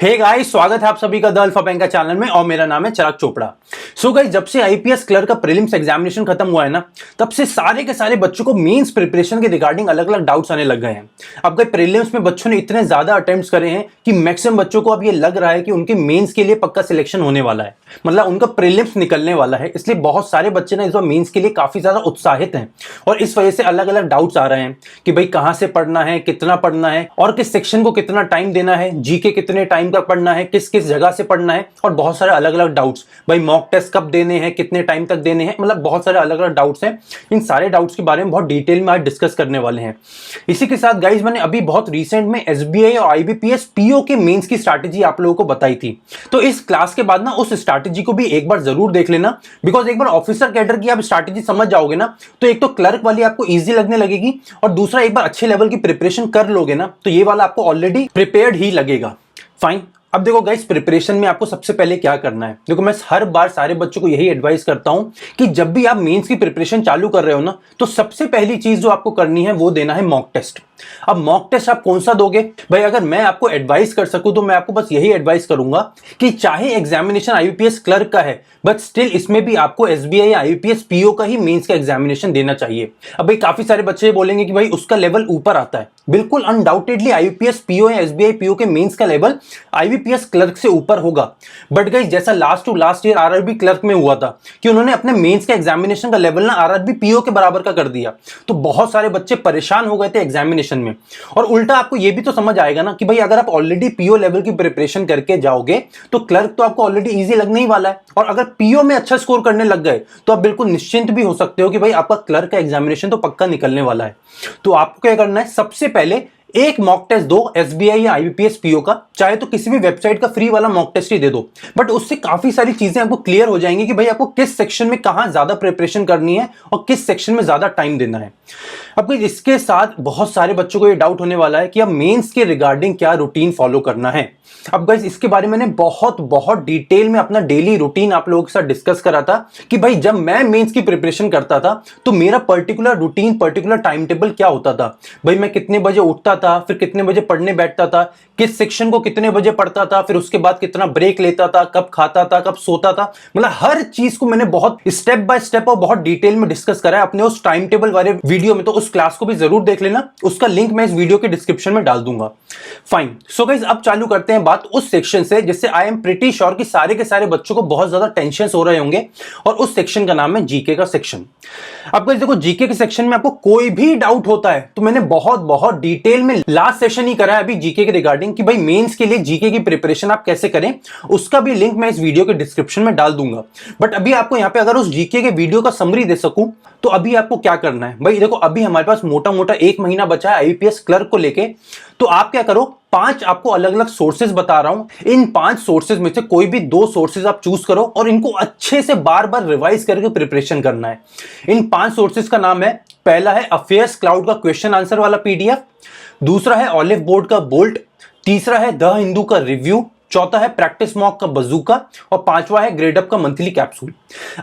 Hey guys, स्वागत है आप सभी का द अल्फा बैंक का चैनल में और मेरा नाम है चिराग चोपड़ा। सो गाइस, जब से आईपीएस क्लर्क का प्रीलिम्स एग्जामिनेशन खत्म हुआ है ना, तब से सारे के सारे बच्चों को मेंस प्रिपरेशन के रिगार्डिंग अलग अलग डाउट्स आने लग गए हैं। अब गाइस, प्रीलिम्स में बच्चों ने इतने ज्यादा अटेम्प्ट्स करे हैं कि मैक्सिमम बच्चों को अब ये लग रहा है कि उनके मेंस के लिए पक्का सिलेक्शन होने वाला है, मतलब उनका प्रीलिम्स निकलने वाला है। इसलिए बहुत सारे बच्चे ना इस बार मेंस के लिए काफी ज्यादा उत्साहित हैं और इस वजह से अलग अलग डाउट्स आ रहे हैं कि भाई कहां से पढ़ना है, कितना पढ़ना है और किस सेक्शन को कितना टाइम देना है, जीके कितने टाइम का पढ़ना है, किस किस जगह से पढ़ना है और बहुत सारे अलग अलग डाउट्स। भाई मॉक टेस्ट कब देने हैं, कितने टाइम तक देने हैं, मतलब बहुत सारे अलग अलग डाउट्स हैं। इन सारे डाउट्स के बारे में बहुत डिटेल में आज डिस्कस करने वाले हैं। इसी के साथ गाइज, मैंने अभी बहुत रिसेंट में एसबीआई और आईबीपीएस पीओ के मेंस की स्ट्रैटेजी आप लोगों को बताई थी, तो इस क्लास के बाद ना उस स्ट्रैटेजी को भी एक बार जरूर देख लेना। बिकॉज एक बार ऑफिसर कैडर की आप स्ट्रैटेजी समझ जाओगे ना, तो एक तो क्लर्क वाली आपको इजी लगने लगेगी और दूसरा एक बार अच्छे लेवल की प्रिपरेशन कर लोगे ना, तो ये वाला आपको ऑलरेडी प्रिपेयर्ड ही लगेगा। फाइन। अब देखो गाइस, प्रिपरेशन में आपको सबसे पहले क्या करना है। देखो, मैं हर बार सारे बच्चों को यही एडवाइस करता हूं कि जब भी आप मेंस की प्रिपरेशन चालू कर रहे हो ना, तो सबसे पहली चीज जो आपको करनी है वो देना है मॉक टेस्ट। अब मॉक टेस्ट आप कौन सा दोगे भाई? अगर मैं आपको एडवाइस कर सकूं तो मैं आपको बस यही एडवाइस करूंगा कि चाहे एग्जामिनेशन आईबीपीएस क्लर्क का है, बट स्टिल इसमें भी आपको एसबीआई आईबीपीएस पीओ का ही मेंस का एग्जामिनेशन देना चाहिए। अब भाई काफी सारे बच्चे बोलेंगे कि भाई उसका लेवल ऊपर आता है। बिल्कुल अनडाउटेडली आईबीपीएस पीओ या एसबीआई पीओ के मेंस का लेवल आईबीपीएस क्लर्क से ऊपर होगा। बट गाइस, जैसा last to last year RRB clerk में हुआ था कि उन्होंने अपने मेंस का एग्जामिनेशन का लेवल ना आरआरबी पीओ के बराबर का कर दिया, तो बहुत सारे बच्चे परेशान हो गए थे एग्जामिनेशन में। और उल्टा आपको ये भी तो समझ आएगा ना कि भाई अगर आप ऑलरेडी पीओ लेवल की प्रिपरेशन करके जाओगे तो क्लर्क तो आपको ऑलरेडी इजी लगने ही वाला है। और अगर पीओ में अच्छा स्कोर करने लग गए तो आप बिल्कुल निश्चिंत भी हो सकते हो कि भाई आपका क्लर्क का एग्जामिनेशन तो पक्का निकलने वाला है। तो आपको क्या करना है, सबसे पहले एक मॉक टेस्ट दो एसबीआई या आईबीपीएस पीओ का, चाहे तो किसी भी वेबसाइट का फ्री वाला मॉक टेस्ट ही दे दो, बट उससे काफी सारी चीजें आपको क्लियर हो जाएंगी कि भाई आपको किस सेक्शन में कहां ज्यादा प्रिपरेशन करनी है और किस सेक्शन में ज्यादा टाइम देना है। अब इसके साथ बहुत सारे बच्चों को ये डाउट होने वाला है कि अब मेंस के रिगार्डिंग क्या रूटीन फॉलो करना है। अब गाइस, इसके बारे में मैंने बहुत डिटेल में अपना डेली रूटीन आप लोगों के साथ डिस्कस करा था कि भाई जब मैं मेंस की प्रिपरेशन करता था तो मेरा particular routine, particular time table क्या होता था। भाई मैं कितने बजे उठता था, फिर कितने बजे पढ़ने बैठता था, किस सेक्शन को कितने बजे पढ़ता था, फिर उसके बाद कितना ब्रेक लेता था, कब खाता था, कब सोता था, मतलब हर चीज को मैंने बहुत स्टेप बाय स्टेप और बहुत डिटेल में डिस्कस करा है अपने उस टाइम टेबल वाले वीडियो में। तो उस क्लास को भी जरूर देख लेना, उसका लिंक मैं इस वीडियो के डिस्क्रिप्शन में डाल दूंगा। फाइन। सो गाइस, अब चालू करते हैं बात उस सेक्शन से जिससे आई एम प्रीटी श्योर कि सारे के सारे बच्चों को बहुत ज्यादा टेंशन हो रहे होंगे, और उस सेक्शन का नाम है जीके का सेक्शन। अब गाइस देखो, जीके के सेक्शन में आपको कोई भी डाउट होता है तो मैंने बहुत डिटेल में लास्ट सेशन ही करा है अभी जीके के रिगार्डिंग कि भाई मेंस के लिए जीके की प्रिपरेशन आप कैसे करें, उसका भी लिंक मैं इस वीडियो के डिस्क्रिप्शन में डाल दूंगा। बट अभी आपको यहां पे अगर उस जीके के वीडियो का समरी दे सकूं तो अभी आपको क्या करना है भाई? देखो, अभी हमारे पास मोटा मोटा 1 महीना बचा है आईबीपीएस क्लर्क को लेके। तो आप क्या करो, 5 आपको अलग अलग सोर्सेज बता रहा हूं, इन 5 सोर्सेज में से कोई भी 2 सोर्सेज आप चूज करो और इनको अच्छे से बार बार रिवाइज करके प्रिपरेशन करना है। इन 5 सोर्सेज का नाम है, पहला है अफेयर्स क्लाउड का क्वेश्चन आंसर वाला पीडीएफ, दूसरा है ओलिवबोर्ड का बोल्ट, तीसरा है द हिंदू का रिव्यू, चौथा है प्रैक्टिसमॉक का बजूका और पांचवा है ग्रेडअप का मंथली कैप्सूल।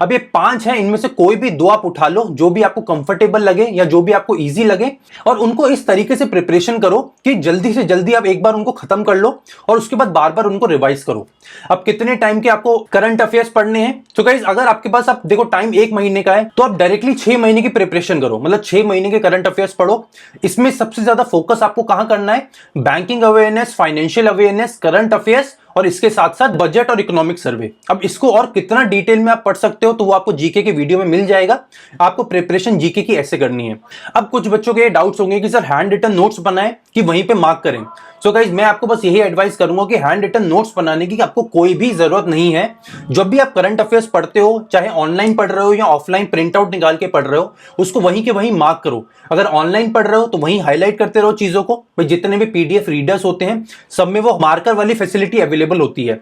अब ये 5 हैं, इनमें से कोई भी 2 आप उठा लो जो भी आपको कंफर्टेबल लगे या जो भी आपको इजी लगे, और उनको इस तरीके से प्रिपरेशन करो कि जल्दी से जल्दी आप एक बार उनको खत्म कर लो और उसके बाद बार बार उनको रिवाइज करो। अब कितने टाइम के आपको करंट अफेयर्स पढ़ने हैं? तो गाइस, अगर आपके पास आप देखो टाइम 1 महीने का है तो आप डायरेक्टली 6 महीने की प्रिपरेशन करो, मतलब 6 महीने के करंट अफेयर्स पढ़ो। इसमें सबसे ज्यादा फोकस आपको कहां करना है? Banking awareness, financial awareness, current affairs और इसके साथ साथ बजट और इकोनॉमिक सर्वे। अब इसको और कितना डिटेल में आप पढ़ सकते हो तो वो आपको जीके के वीडियो में मिल जाएगा। आपको प्रिपरेशन जीके की ऐसे करनी है। अब कुछ बच्चों के डाउट्स होंगे कि सर हैंड रिटन नोट्स बनाएं कि वहीं पे मार्क करें। सो गाइस, मैं आपको बस यही एडवाइस करूंगा कि हैंड रिटन नोट्स बनाने की आपको कोई भी जरूरत नहीं है। जब भी आप करंट अफेयर्स पढ़ते हो, चाहे ऑनलाइन पढ़ रहे हो या ऑफलाइन प्रिंट आउट निकाल के पढ़ रहे हो, उसको वहीं के वहीं मार्क करो। अगर ऑनलाइन पढ़ रहे हो तो वहीं हाईलाइट करते रहो चीजों को। भाई जितने भी पीडीएफ रीडर्स होते हैं सब में वो मार्कर वाली फैसिलिटी अवेलेबल होती है।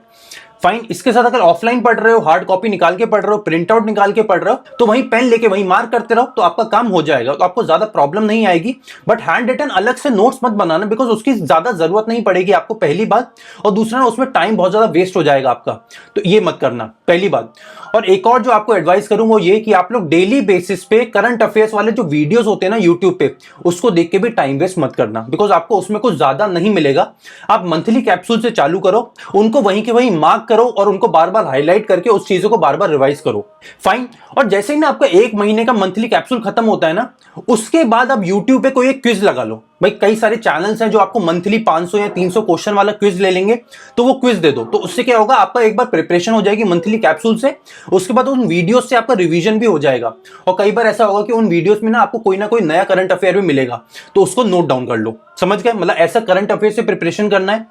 फाइन। इसके साथ अगर ऑफलाइन पढ़ रहे हो, हार्ड कॉपी निकाल के पढ़ रहे हो, प्रिंट आउट निकाल के पढ़ रहे हो, तो वहीं पेन लेके वहीं मार्क करते रहो, तो आपका काम हो जाएगा, तो आपको ज्यादा प्रॉब्लम नहीं आएगी। बट हैंड रिटन अलग से नोट्स मत बनाना, बिकॉज उसकी ज्यादा जरूरत नहीं पड़ेगी आपको, पहली बात। और दूसरा, उसमें टाइम बहुत ज्यादा वेस्ट हो जाएगा आपका, तो ये मत करना, पहली बात। और एक और जो आपको एडवाइस करूं वो ये कि आप लोग डेली बेसिस पे करंट अफेयर्स वाले जो वीडियोस होते हैं ना यूट्यूब पे, उसको देख के भी टाइम वेस्ट मत करना, बिकॉज आपको उसमें कुछ ज्यादा नहीं मिलेगा। आप मंथली कैप्सूल से चालू करो, उनको वहीं के वहीं मार्क करो और उनको बार बार हाईलाइट करके उस चीजों को बार बार रिवाइज करो। फाइन। और जैसे ही ना आपका 1 महीने का मंथली कैप्सूल खत्म होता है ना, उसके बाद आप यूट्यूब पे कोई एक क्विज लगा लो। भाई कई सारे चैनल्स हैं जो आपको मंथली 500 या 300 क्वेश्चन वाला क्विज ले लेंगे, तो वो क्विज दे दो। तो उससे क्या होगा, आपका एक बार प्रिपरेशन हो जाएगी मंथली कैप्सूल से, उसके बाद उन वीडियोस से आपका रिवीजन भी हो जाएगा। और कई बार ऐसा होगा कि उन वीडियोस में ना आपको कोई ना कोई नया करंट अफेयर भी मिलेगा, तो उसको नोट डाउन कर लो। समझ गए? मतलब ऐसा करंट अफेयर से प्रिपरेशन करना है।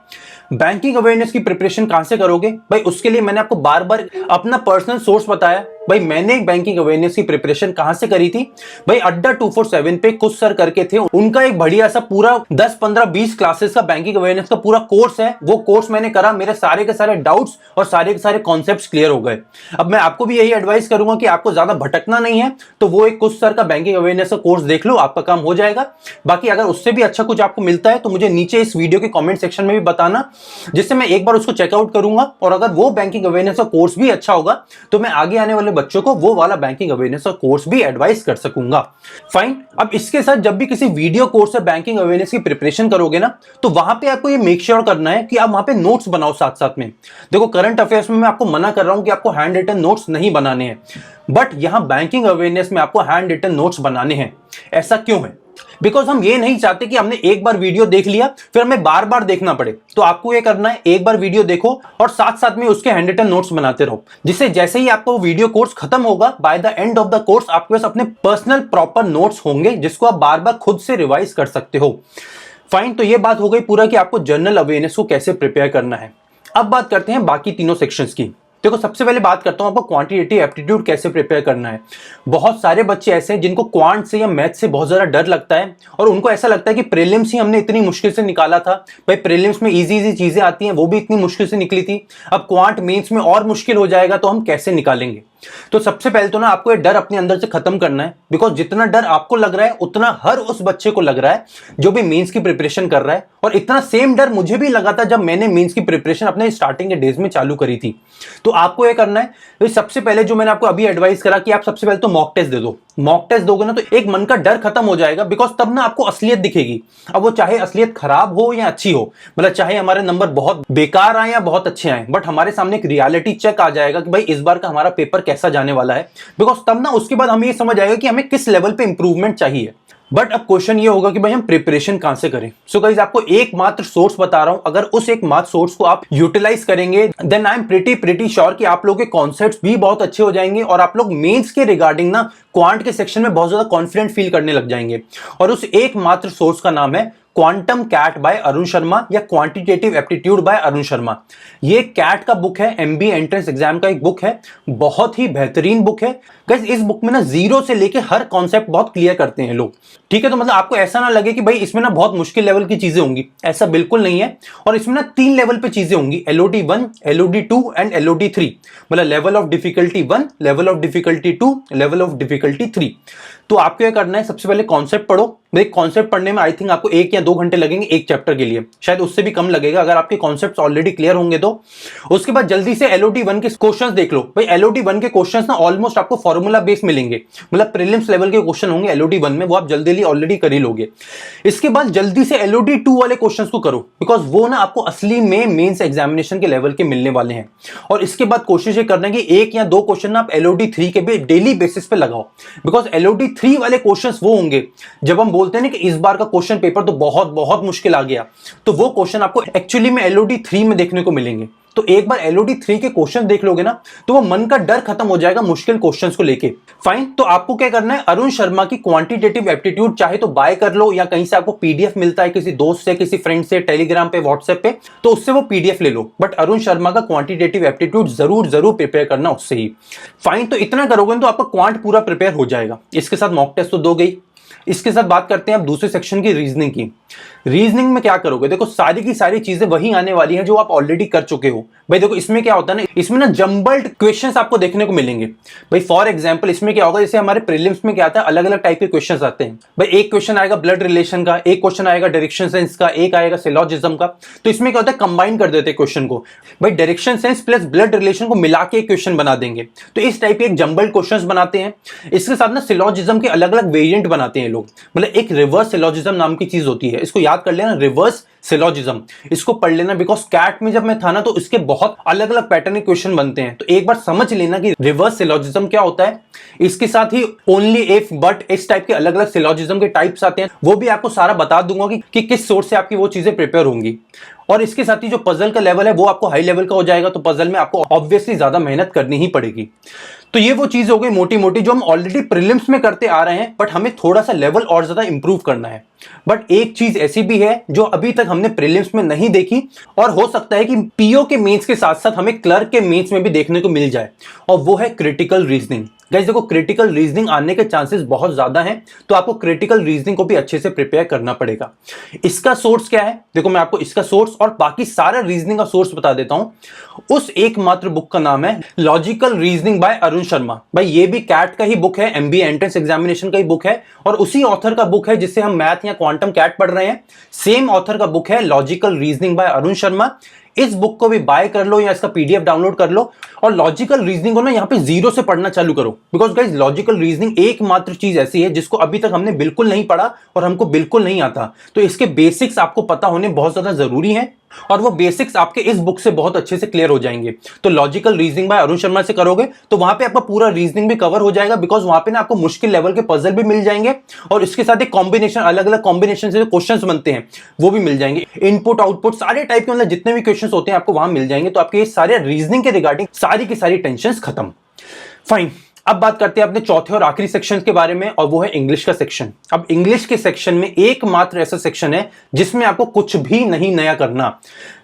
बैंकिंग अवेयरनेस की प्रिपरेशन कहां से करोगे भाई? उसके लिए मैंने आपको बार बार अपना पर्सनल सोर्स बताया। भाई मैंने बैंकिंग अवेयरनेस की प्रिपरेशन कहां से करी थी भाई? अड्डा 247 पे कुछ सर करके थे, उनका एक बढ़िया सा पूरा 10 15 20 क्लासेस का बैंकिंग अवेयरनेस का पूरा कोर्स है। वो कोर्स मैंने करा, मेरे सारे के सारे डाउट्स और सारे के सारे कॉन्सेप्ट्स क्लियर हो गए। अब मैं आपको भी यही एडवाइस करूंगा कि आपको ज्यादा भटकना नहीं है, तो वो एक कुछ सर का बैंकिंग अवेयरनेस का कोर्स देख लो, आपका काम हो जाएगा। बाकी अगर उससे भी अच्छा कुछ आपको मिलता है तो मुझे नीचे इस वीडियो के कमेंट सेक्शन में भी बताना, जिससे मैं एक बार उसको चेकआउट करूंगा। और अगर वो बैंकिंग अवेयरनेस का कोर्स भी अच्छा होगा तो मैं आगे आने वाले बच्चों को वो वाला बैंकिंग अवेयरनेस का कोर्स भी एडवाइस कर सकूंगा। फाइन। अब इसके साथ जब भी किसी वीडियो कोर्स से बैंकिंग अवेयरनेस की प्रिपरेशन करोगे ना, तो वहां पे आपको ये मेक श्योर करना है कि आप वहां पे नोट्स बनाओ साथ साथ में। देखो करंट अफेयर्स में मैं आपको मना कर रहा हूं कि आपको हैंड रिटन नोट्स नहीं बनाने हैं, बट यहां बैंकिंग अवेयरनेस में आपको हैंड रिटन नोट्स बनाने हैं। ऐसा क्यों है? बिकॉज हम ये नहीं चाहते कि हमने एक बार वीडियो देख लिया फिर हमें बार बार देखना पड़े। तो आपको ये करना है, एक बार वीडियो देखो और साथ साथ में उसके हैंड रिटन नोट्स बनाते रहो, जिससे जैसे ही आपको वीडियो कोर्स खत्म होगा, by the end of the course आपके पास अपने पर्सनल प्रॉपर नोट्स होंगे, जिसको आप बार बार खुद से रिवाइज कर सकते हो। फाइन। तो ये बात हो गई पूरा कि आपको जनरल अवेयरनेस को कैसे प्रिपेयर करना है। अब बात करते हैं बाकी तीनों सेक्शंस की। देखो सबसे पहले बात करता हूं आपको क्वांटिटेटिव एप्टीट्यूड कैसे प्रिपेयर करना है। बहुत सारे बच्चे ऐसे हैं जिनको क्वांट से या मैथ से बहुत ज्यादा डर लगता है, और उनको ऐसा लगता है कि प्रीलिम्स ही हमने इतनी मुश्किल से निकाला था। भाई प्रीलिम्स में इजी इजी चीजें आती हैं, वो भी इतनी मुश्किल से निकली थी, अब क्वांट मेंस में और मुश्किल हो जाएगा, तो हम कैसे निकालेंगे? तो सबसे पहले तो ना आपको ये डर अपने अंदर से खत्म करना है, बिकॉज जितना डर आपको लग रहा है उतना हर उस बच्चे को लग रहा है जो भी मेंस की प्रिपरेशन कर रहा है। और इतना सेम डर मुझे भी लगा था जब मैंने मेंस की प्रिपरेशन अपने स्टार्टिंग के डेज में चालू करी थी। तो आपको ये करना है, तो सबसे पहले जो मैंने आपको अभी एडवाइस करा कि आप सबसे पहले तो मॉक टेस्ट दे दो। मॉक टेस्ट दोगे ना तो एक मन का डर खत्म हो जाएगा, बिकॉज तब ना आपको असलियत दिखेगी। अब वो चाहे असलियत खराब हो या अच्छी हो, मतलब चाहे हमारे नंबर बहुत बेकार आए या बहुत अच्छे आए, बट हमारे सामने एक रियलिटी चेक आ जाएगा कि भाई इस बार का हमारा पेपर कैसा जाने वाला है। बिकॉज तब ना उसके बाद हमें ये समझ आएगा कि हमें किस लेवल पे इंप्रूवमेंट चाहिए। बट अब क्वेश्चन ये होगा कि भाई हम प्रिपरेशन कहां से करें? सो गाइस आपको एकमात्र सोर्स बता रहा हूं, अगर उस एकमात्र सोर्स को आप यूटिलाइज करेंगे then I am pretty sure कि आप लोगों के कॉन्सेप्ट्स भी बहुत अच्छे हो जाएंगे और आप लोग मेंस के रिगार्डिंग ना क्वांट के सेक्शन में बहुत ज्यादा कॉन्फिडेंट फील करने लग जाएंगे। और उस एकमात्र सोर्स का नाम है quantum CAT by Arun Sharma या quantitative aptitude by Arun Sharma. ये कैट का बुक है, एमबीए एंट्रेंस एग्जाम का एक बुक है, बहुत ही बेहतरीन बुक है। गाइस इस बुक में ना जीरो से लेके हर कॉन्सेप्ट बहुत क्लियर करते हैं लोग, ठीक है? तो मतलब आपको ऐसा ना लगे कि भाई इसमें ना बहुत मुश्किल लेवल की चीजें होंगी, ऐसा बिल्कुल नहीं है। और इसमें ना 3 लेवल पे चीजें होंगी, LOD 1, LOD 2 एंड LOD 3, मतलब level of difficulty 1, level of difficulty 2, level of difficulty 3। तो आपको क्या करना है, सबसे पहले कॉन्सेप्ट पढ़ो। भाई कॉन्सेप्ट पढ़ने में आई थिंक आपको 1 या 2 घंटे लगेंगे एक चैप्टर के लिए, शायद उससे भी कम लगेगा अगर आपके कॉन्सेप्ट्स ऑलरेडी क्लियर होंगे तो। उसके बाद जल्दी से LOD 1 के क्वेश्चंस देख लो। भाई LOD 1 के क्वेश्चंस ना ऑलमोस्ट आपको फॉर्मूला बेस मिलेंगे, मतलब प्रीलिम्स लेवल के क्वेश्चन होंगे LOD 1 में, वो आप जल्दी ऑलरेडी कर ही लोगे। इसके बाद जल्दी से LOD 2 वाले क्वेश्चंस को करो, बिकॉज वो ना आपको असली में मेंस एग्जामिनेशन के लेवल के मिलने वाले हैं। और इसके बाद कोशिश ये करना है कि 1 या 2 क्वेश्चन ना आप LOD 3 के भी डेली बेसिस पे लगाओ, बिकॉज LOD 3 वाले क्वेश्चंस वो होंगे जब हम बोलते हैं ना कि इस बार का क्वेश्चन पेपर तो बहुत बहुत मुश्किल आ गया, तो वो क्वेश्चन आपको एक्चुअली में LOD 3 में देखने को मिलेंगे। तो एक बार LOD 3 के क्वेश्चन देख लोगे ना तो वो मन का डर खत्म हो जाएगा मुश्किल क्वेश्चंस को लेके। फाइन। तो आपको क्या करना है, अरुण शर्मा की क्वांटिटेटिव एप्टीट्यूड चाहे तो बाय कर लो या कहीं से आपको PDF मिलता है किसी दोस्त से, किसी फ्रेंड से, टेलीग्राम पे, व्हाट्सएप पे, तो उससे वो PDF ले लो। बट अरुण शर्मा का क्वांटिटेटिव एप्टीट्यूड जरूर प्रिपेयर करना उससे ही। फाइन। तो इतना करोगे तो आपका क्वांट पूरा प्रिपेयर हो जाएगा। इसके साथ मॉक टेस्ट तो दो गई। इसके साथ बात करते हैं अब दूसरे सेक्शन की रीजनिंग की। रीजनिंग में क्या करोगे, देखो सारी की सारी चीजें वही आने वाली हैं जो आप ऑलरेडी कर चुके हो। भाई देखो इसमें क्या होता है ना, इसमें ना जंबल्ड क्वेश्चंस आपको देखने को मिलेंगे। भाई फॉर एग्जांपल इसमें क्या होगा, जैसे हमारे प्रीलिम्स में क्या आता है, अलग अलग टाइप के क्वेश्चंस आते हैं। भाई एक क्वेश्चन आएगा ब्लड रिलेशन का, एक क्वेश्चन आएगा डायरेक्शन सेंस का, एक आएगा सिलोजिज्म का। तो इसमें क्या होता है, कंबाइन कर देते हैं क्वेश्चन को। भाई direction sense plus blood relation को मिला के एक क्वेश्चन बना देंगे। तो इस टाइप के एक जंबल्ड क्वेश्चंस बनाते हैं। इसके साथ ना सिलोजिज्म के अलग अलग वेरिएंट बनाते हैं लोग। मतलब एक रिवर्स सिलोजिज्म नाम की चीज होती है, इसको याद कर लेना, रिवर्स सिलोजिज्म, इसको पढ़ लेना। बिकॉज कैट में जब मैं था ना तो इसके बहुत अलग अलग पैटर्न के क्वेश्चन बनते हैं, तो एक बार समझ लेना कि रिवर्स सिलोजिज्म क्या होता है। इसके साथ ही ओनली, इफ, बट, इस टाइप के अलग अलग सिलोजिज्म के टाइप्स आते हैं, वो भी आपको सारा बता दूंगा कि किस सोर्स से आपकी वो चीजें प्रिपेयर होंगी। और इसके साथ ही जो पजल का लेवल है वो आपको हाई लेवल का हो जाएगा, तो पजल में आपको ऑब्वियसली ज्यादा मेहनत करनी ही पड़ेगी। तो ये वो चीज हो गई मोटी मोटी जो हम ऑलरेडी प्रीलिम्स में करते आ रहे हैं, बट हमें थोड़ा सा लेवल और ज्यादा इंप्रूव करना है। बट एक चीज ऐसी भी है जो अभी तक हमने प्रीलिम्स में नहीं देखी, और हो सकता है कि पीओ के मेंस के साथ साथ हमें क्लर्क के मेंस में भी देखने को मिल जाए, और वो है क्रिटिकल रीजनिंग। गाइस देखो क्रिटिकल रीजनिंग आने के चांसेस बहुत ज्यादा हैं, तो आपको क्रिटिकल रीजनिंग को भी अच्छे से प्रिपेयर करना पड़ेगा। इसका सोर्स क्या है, देखो मैं आपको इसका सोर्स और बाकी सारा रीजनिंग का सोर्स बता देता हूं। उस एकमात्र बुक का नाम है logical reasoning bye Arun Sharma. भाई ये भी कैट का ही बुक है, एमबीए एंट्रेंस एग्जामिनेशन का ही बुक है, और उसी ऑथर का बुक है जिससे हम मैथ या क्वांटम कैट पढ़ रहे हैं। सेम ऑथर का बुक है logical reasoning bye Arun Sharma. इस बुक को भी बाय कर लो या इसका पीडीएफ डाउनलोड कर लो, और लॉजिकल रीजनिंग को ना यहाँ पे जीरो से पढ़ना चालू करो। बिकॉज गाइस लॉजिकल रीजनिंग एकमात्र चीज ऐसी है जिसको अभी तक हमने बिल्कुल नहीं पढ़ा और हमको बिल्कुल नहीं आता, तो इसके बेसिक्स आपको पता होने बहुत ज्यादा जरूरी है, और वो बेसिक्स आपके इस बुक से बहुत अच्छे से क्लियर हो जाएंगे। तो logical reasoning bye Arun Sharma से करोगे तो वहां पे आपका पूरा रीजनिंग भी कवर हो जाएगा, बिकॉज वहां पे ना आपको मुश्किल लेवल के पजल भी मिल जाएंगे, और इसके साथ एक कॉम्बिनेशन, अलग अलग कॉम्बिनेशन से जो क्वेश्चंस बनते हैं वो भी मिल जाएंगे। इनपुट आउटपुट सारे टाइप के, मतलब जितने भी क्वेश्चंस होते हैं आपको वहां मिल जाएंगे। तो आपके ये सारे रीजनिंग के रिगार्डिंग सारी की सारी टेंशन खत्म। फाइन, अब बात करते हैं अपने चौथे और आखिरी सेक्शन के बारे में, और वो है इंग्लिश का सेक्शन। अब इंग्लिश के सेक्शन में एकमात्र ऐसा सेक्शन है जिसमें आपको कुछ भी नहीं नया करना।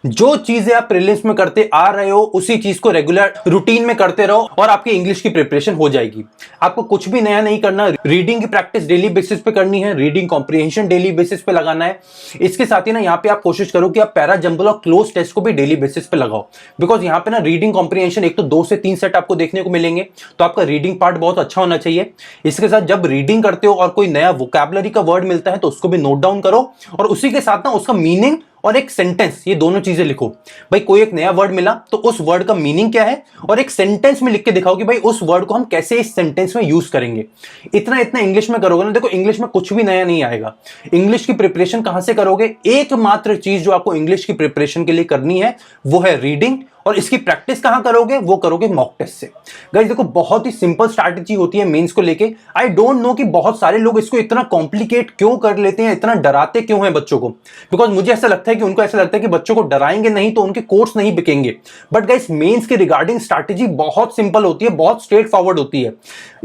जो चीजें आप प्रीलिम्स में करते आ रहे हो उसी चीज को रेगुलर रूटीन में करते रहो, और आपकी इंग्लिश की प्रिपरेशन हो जाएगी। आपको कुछ भी नया नहीं करना। रीडिंग की प्रैक्टिस डेली बेसिस पे करनी है, रीडिंग कॉम्प्रिहेंशन डेली बेसिस पे लगाना है। इसके साथ ही ना यहाँ पे आप कोशिश करो कि आप पैरा जंबल और क्लोज टेस्ट को भी डेली बेसिस पे लगाओ, बिकॉज यहाँ पे ना रीडिंग कॉम्प्रिहेंशन एक तो 2 से 3 सेट आपको देखने को मिलेंगे, तो आपका रीडिंग पार्ट बहुत अच्छा होना चाहिए। इसके साथ जब रीडिंग करते हो और कोई नया वोकैबुलरी का वर्ड मिलता है तो उसको भी नोट डाउन करो, और उसी के साथ ना उसका मीनिंग और एक सेंटेंस, ये दोनों चीजें लिखो। भाई कोई एक नया वर्ड मिला तो उस वर्ड का मीनिंग क्या है, और एक सेंटेंस में लिख के दिखाओ कि भाई उस वर्ड को हम कैसे इस सेंटेंस में यूज करेंगे। इतना इतना इंग्लिश में करोगे ना, देखो इंग्लिश में कुछ भी नया नहीं आएगा। इंग्लिश की प्रिपरेशन कहां से करोगे, एकमात्र चीज जो आपको इंग्लिश की प्रिपरेशन के लिए करनी है वो है रीडिंग, और इसकी प्रैक्टिस कहां करोगे, वो करोगे मॉक टेस्ट से। गाइस देखो बहुत ही सिंपल स्ट्रैटेजी होती है मेंस को लेके। आई डोंट नो कि बहुत सारे लोग इसको इतना कॉम्प्लिकेट क्यों कर लेते हैं, इतना डराते क्यों हैं बच्चों को। बिकॉज मुझे ऐसा लगता है कि उनको ऐसा लगता है कि बच्चों को डराएंगे नहीं तो उनके कोर्स नहीं बिकेंगे। बट गाइस मेंस के रिगार्डिंग स्ट्रैटेजी बहुत सिंपल होती है, बहुत स्ट्रेट फॉरवर्ड होती है।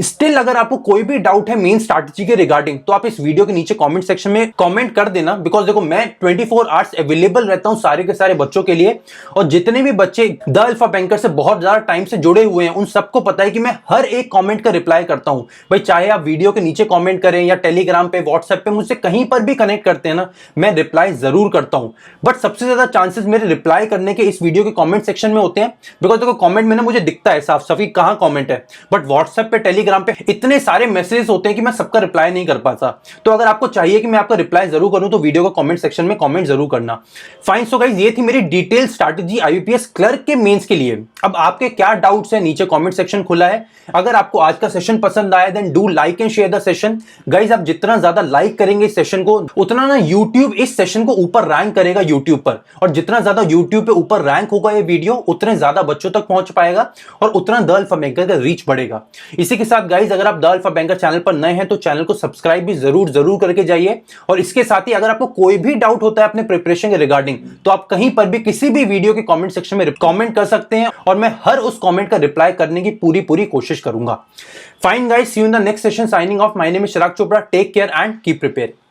स्टिल अगर आपको कोई भी डाउट है मेन स्ट्रैटेजी के रिगार्डिंग तो आप इस वीडियो के नीचे कॉमेंट सेक्शन में कॉमेंट कर देना, बिकॉज देखो मैं 24 आवर्स अवेलेबल रहता हूं सारे के सारे बच्चों के लिए, और जितने भी बच्चे द अल्फा बैंकर से बहुत ज्यादा टाइम से जुड़े हुए हैं उन सबको पता है कि मैं हर एक कमेंट का रिप्लाई करता हूं। भाई चाहे आप वीडियो के नीचे कमेंट करें या टेलीग्राम पे, व्हाट्सएप पे, मुझसे कहीं पर भी कनेक्ट करते हैं ना, मैं रिप्लाई जरूर करता हूं। बट सबसे ज्यादा चांसेस मेरे रिप्लाई करने के इस वीडियो के कमेंट सेक्शन में होते हैं, बिकॉज देखो कमेंट में ना मुझे दिखता है साफ साफ कहां कमेंट है, बट व्हाट्सएप पे, टेलीग्राम पे इतने सारे मैसेजेस होते हैं कि मैं सबका रिप्लाई नहीं कर पाता। तो अगर आपको चाहिए कि मैं आपका रिप्लाई जरूर करूं तो वीडियो को कमेंट सेक्शन में कमेंट जरूर करना। फाइन, सो गाइस ये थी मेरी डिटेल स्ट्रैटेजी आईबीपीएस क्लर्क के मेंस के लिए। अब आपके क्या डाउट्स है, नीचे कमेंट सेक्शन खुला है। अगर आपको आज का सेशन पसंद आया then do like and share the session. Guys आप जितना ज्यादा लाइक करेंगे इस सेशन को उतना ना यूट्यूब इस सेशन को ऊपर रैंक करेगा यूट्यूब पर, और जितना ज्यादा यूट्यूब पे ऊपर रैंक होगा ये वीडियो उतने ज्यादा बच्चों तक पहुंच पाएगा और उतना द अल्फा बैंकर का रीच बढ़ेगा। इसी के साथ गाइस अगर आप द अल्फा बैंकर चैनल पर नए हैं तो चैनल को सब्सक्राइब भी जरूर करके जाइए। और इसके साथ ही अगर आपको कोई भी डाउट होता है अपने प्रिपरेशन के रिगार्डिंग तो आप कहीं पर भी किसी भी वीडियो के कमेंट सेक्शन में कमेंट कर सकते हैं और मैं हर उस कमेंट का रिप्लाई करने की पूरी कोशिश करूंगा। Fine guys, see you in the next session. Signing off, my name is Chirag Chopra. Take care and keep prepare.